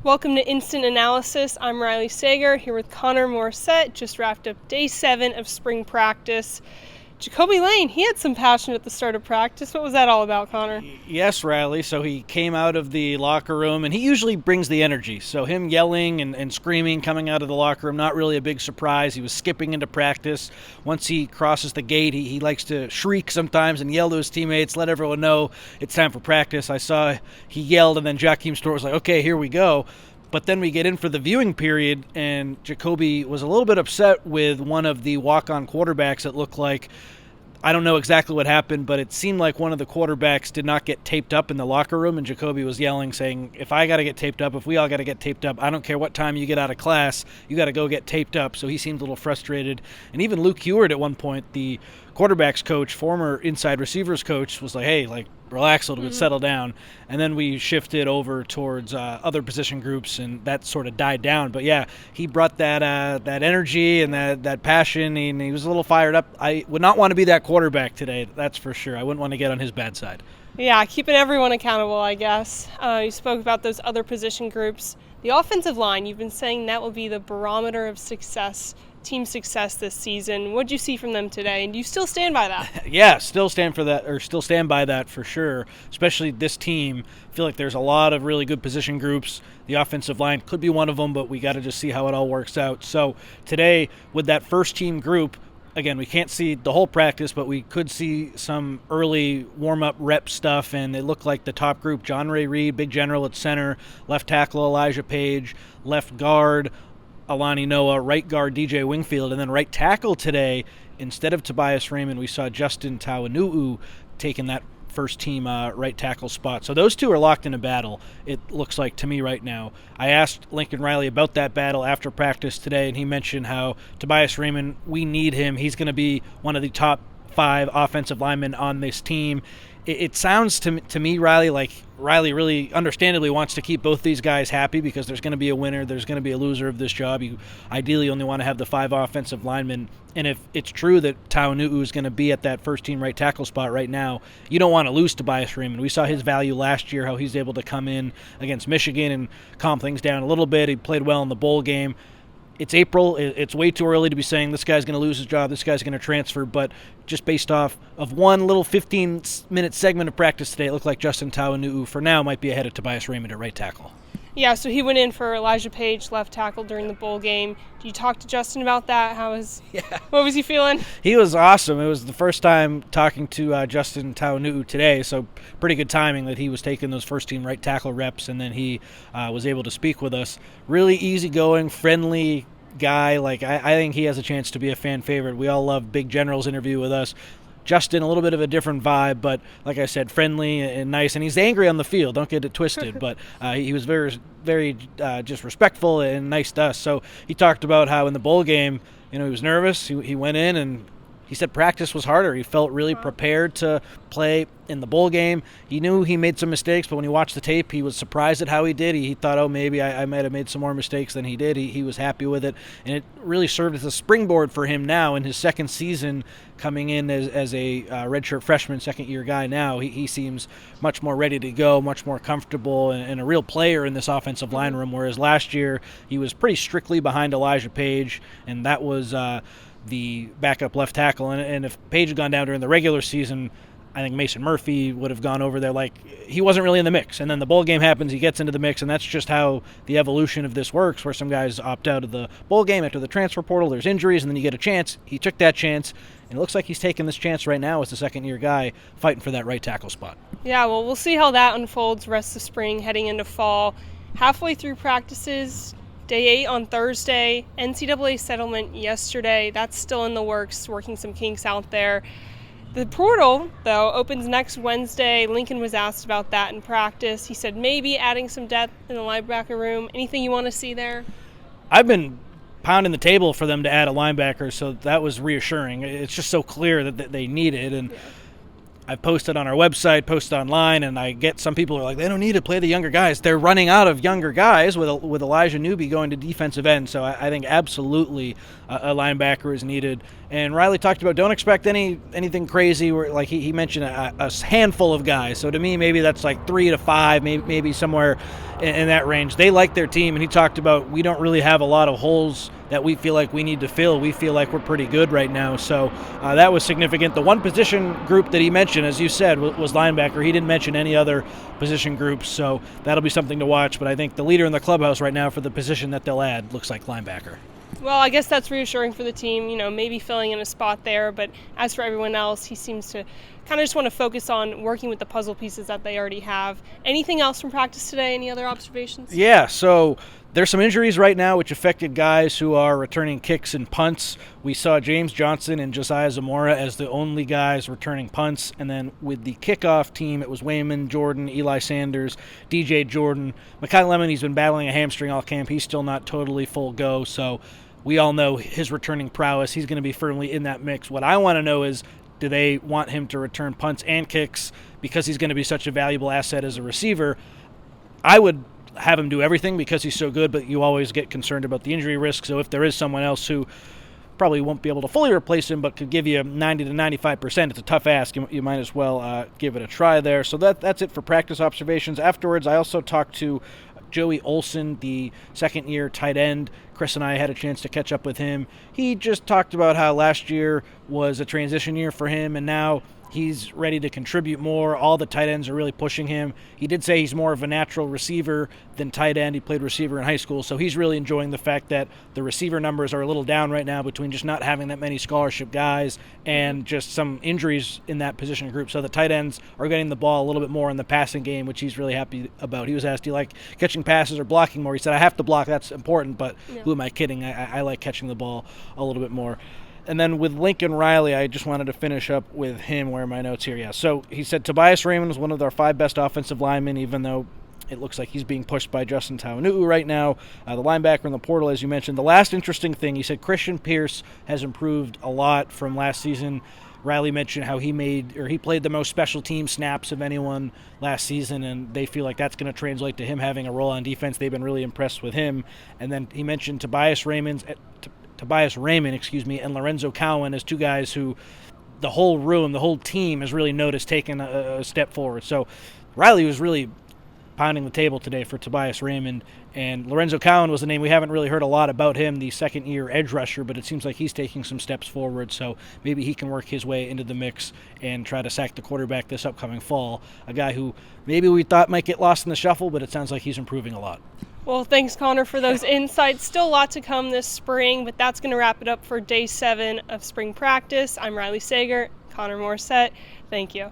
Welcome to Instant Analysis. I'm Riley Sager here with Connor Morrissette. Just wrapped up day 7 of spring practice. Jacoby Lane, he had some passion at the start of practice. What was that all about, Connor? Yes, Riley. So he came out of the locker room, and he usually brings the energy. So him yelling and screaming coming out of the locker room, not really a big surprise. He was skipping into practice. Once he crosses the gate, he likes to shriek sometimes and yell to his teammates, let everyone know it's time for practice. I saw he yelled, and then Jakeem Stewart was like, okay, here we go. But then we get in for the viewing period, and Jacoby was a little bit upset with one of the walk-on quarterbacks. It looked like, I don't know exactly what happened, but it seemed like one of the quarterbacks did not get taped up in the locker room, and Jacoby was yelling, saying, if I got to get taped up, if we all got to get taped up, I don't care what time you get out of class, you got to go get taped up. So he seemed a little frustrated. And even Luke Heward at one point, the quarterback's coach, former inside receivers coach, was like, hey, relax a little bit, settle down. And then we shifted over towards other position groups, and that sort of died down. But yeah, he brought that energy and that passion, and he was a little fired up. I would not want to be that quarterback today, that's for sure. I wouldn't want to get on his bad side. Yeah, keeping everyone accountable, I guess. You spoke about those other position groups. The offensive line, you've been saying that will be the barometer of success, team success this season. What did you see from them today? And do you still stand by that? Yeah, still stand by that for sure, especially this team. I feel like there's a lot of really good position groups. The offensive line could be one of them, but we got to just see how it all works out. So today, with that first team group, again, we can't see the whole practice, but we could see some early warm-up rep stuff, and it looked like the top group, John Ray Reed, big general at center, left tackle Elijah Page, left guard Alani Noah, right guard DJ Wingfield, and then right tackle today, instead of Tobias Raymond, we saw Justin Tawnou taking that first team right tackle spot. So those two are locked in a battle, it looks like to me right now. I asked Lincoln Riley about that battle after practice today, and he mentioned how Tobias Raymond, we need him. He's going to be one of the top 5 offensive linemen on this team. It sounds to me, Riley, like Riley really understandably wants to keep both these guys happy, because there's going to be a winner, there's going to be a loser of this job. You ideally only want to have the 5 offensive linemen. And if it's true that Tawnou is going to be at that first team right tackle spot right now, you don't want to lose Tobias Raymond. We saw his value last year, how he's able to come in against Michigan and calm things down a little bit. He played well in the bowl game. It's April. It's way too early to be saying this guy's going to lose his job, this guy's going to transfer. But just based off of one little 15-minute segment of practice today, it looked like Justin Tawnou, for now, might be ahead of Tobias Raymond at right tackle. Yeah, so he went in for Elijah Page, left tackle, during the bowl game. Did you talk to Justin about that? What was he feeling? He was awesome. It was the first time talking to Justin Tawnou today, so pretty good timing that he was taking those first-team right tackle reps, and then he was able to speak with us. Really easygoing, friendly guy. I think he has a chance to be a fan favorite. We all love Big General's interview with us. Justin, a little bit of a different vibe, but like I said, friendly and nice. And he's angry on the field, don't get it twisted, but he was very, very just respectful and nice to us. So he talked about how in the bowl game, he was nervous. He went in, and he said practice was harder. He felt really prepared to play in the bowl game. He knew he made some mistakes, but when he watched the tape, he was surprised at how he did. He thought, oh, maybe I might have made some more mistakes than he did. He was happy with it, and it really served as a springboard for him now in his second season, coming in as a redshirt freshman, second-year guy now. He seems much more ready to go, much more comfortable, and a real player in this offensive line room, whereas last year he was pretty strictly behind Elijah Page, and that was the backup left tackle. And if Page had gone down during the regular season, I think Mason Murphy would have gone over there. He wasn't really in the mix. And then the bowl game happens, he gets into the mix, and that's just how the evolution of this works, where some guys opt out of the bowl game after the transfer portal, there's injuries, and then you get a chance. He took that chance, and it looks like he's taking this chance right now as the second-year guy fighting for that right tackle spot. Yeah, well, we'll see how that unfolds rest of spring, heading into fall. Halfway through practices, Day 8 on Thursday, NCAA settlement yesterday. That's still in the works, working some kinks out there. The portal, though, opens next Wednesday. Lincoln was asked about that in practice. He said maybe adding some depth in the linebacker room. Anything you want to see there? I've been pounding the table for them to add a linebacker, so that was reassuring. It's just so clear that they need it. And I've posted on our website, posted online, and I get some people who are like, they don't need to play the younger guys. They're running out of younger guys with Elijah Newby going to defensive end. So I think absolutely a linebacker is needed. And Riley talked about don't expect anything crazy. Where, like he mentioned a handful of guys. So to me, maybe that's like 3 to 5, maybe somewhere in that range. They like their team, and he talked about we don't really have a lot of holes that we feel like we need to fill. We feel like we're pretty good right now. So that was significant. The one position group that he mentioned, as you said, was linebacker. He didn't mention any other position groups, so that'll be something to watch. But I think the leader in the clubhouse right now for the position that they'll add looks like linebacker. Well, I guess that's reassuring for the team, maybe filling in a spot there. But as for everyone else, he seems to kind of just want to focus on working with the puzzle pieces that they already have. Anything else from practice today? Any other observations? Yeah, so there's some injuries right now which affected guys who are returning kicks and punts. We saw James Johnson and Josiah Zamora as the only guys returning punts. And then with the kickoff team, it was Wayman Jordan, Eli Sanders, DJ Jordan. Mekhi Lemon, he's been battling a hamstring all camp. He's still not totally full go, so we all know his returning prowess. He's going to be firmly in that mix. What I want to know is, do they want him to return punts and kicks because he's going to be such a valuable asset as a receiver? I would have him do everything because he's so good, but you always get concerned about the injury risk. So if there is someone else who probably won't be able to fully replace him but could give you 90 to 95%, it's a tough ask. You might as well give it a try there. So that's it for practice observations. Afterwards, I also talked to Joey Olson, the second-year tight end. Chris and I had a chance to catch up with him. He just talked about how last year was a transition year for him, and now he's ready to contribute more. All the tight ends are really pushing him. He did say he's more of a natural receiver than tight end. He played receiver in high school, so he's really enjoying the fact that the receiver numbers are a little down right now between just not having that many scholarship guys and just some injuries in that position group. So the tight ends are getting the ball a little bit more in the passing game, which he's really happy about. He was asked, do you like catching passes or blocking more? He said, I have to block. That's important, but who am I kidding? I like catching the ball a little bit more. And then with Lincoln Riley, I just wanted to finish up with him. Where are my notes here? Yeah. So he said Tobias Raymond was one of our 5 best offensive linemen, even though it looks like he's being pushed by Justin Tawnou right now. The linebacker in the portal, as you mentioned. The last interesting thing, he said Christian Pierce has improved a lot from last season. Riley mentioned how he played the most special team snaps of anyone last season, and they feel like that's going to translate to him having a role on defense. They've been really impressed with him. And then he mentioned Tobias Raymond, and Lorenzo Cowan as 2 guys who the whole team has really noticed taking a step forward. So Riley was really pounding the table today for Tobias Raymond, and Lorenzo Cowan was a name we haven't really heard a lot about him, the second-year edge rusher, but it seems like he's taking some steps forward, so maybe he can work his way into the mix and try to sack the quarterback this upcoming fall, a guy who maybe we thought might get lost in the shuffle, but it sounds like he's improving a lot. Well, thanks, Connor, for those insights. Still a lot to come this spring, but that's going to wrap it up for Day 7 of spring practice. I'm Riley Sager, Connor Morrissette. Thank you.